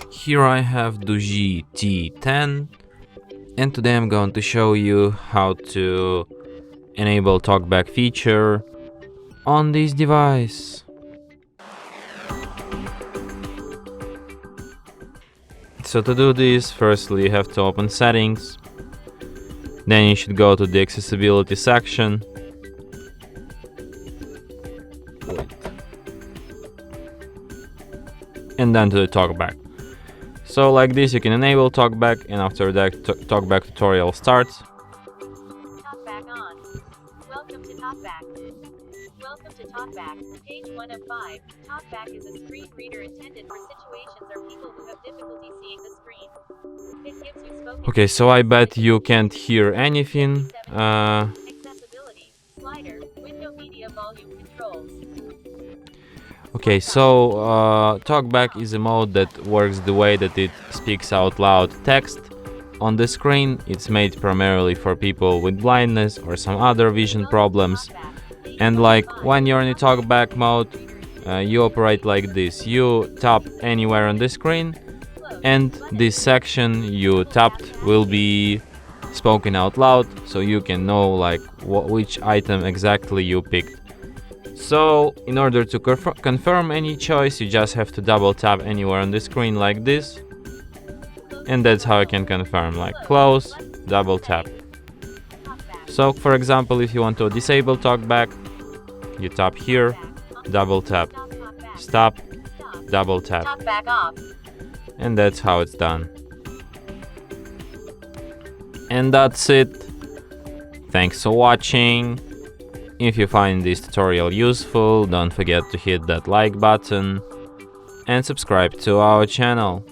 Here I have DOOGEE T10, and today I'm going to show you how to enable Talkback feature on this device. So to do this, firstly you have to open settings, then you should go to the accessibility section, and then to the Talkback. So like this you can enable Talkback, and after that Talkback tutorial starts. Talkback on. Welcome to Talkback. Welcome to Talkback, page 1 of 5. Talkback is a screen reader intended for situations or people who have difficulty seeing the screen. It gives you spoken. Okay, so I bet you can't hear anything. Accessibility, slider, window media volume controls. Okay, so Talkback is a mode that works the way that it speaks out loud text on the screen. It's made primarily for people with blindness or some other vision problems. And like when you're in the Talkback mode, you operate like this. You tap anywhere on the screen, and this section you tapped will be spoken out loud, so you can know like which item exactly you picked. So in order to confirm any choice, you just have to double tap anywhere on the screen like this, and that's how you can confirm, like close, double tap. So for example, if you want to disable Talkback, you tap here, double tap, stop, double tap, Talkback off. and that's how it's done. And that's it. Thanks for watching. If you find this tutorial useful, don't forget to hit that like button and subscribe to our channel.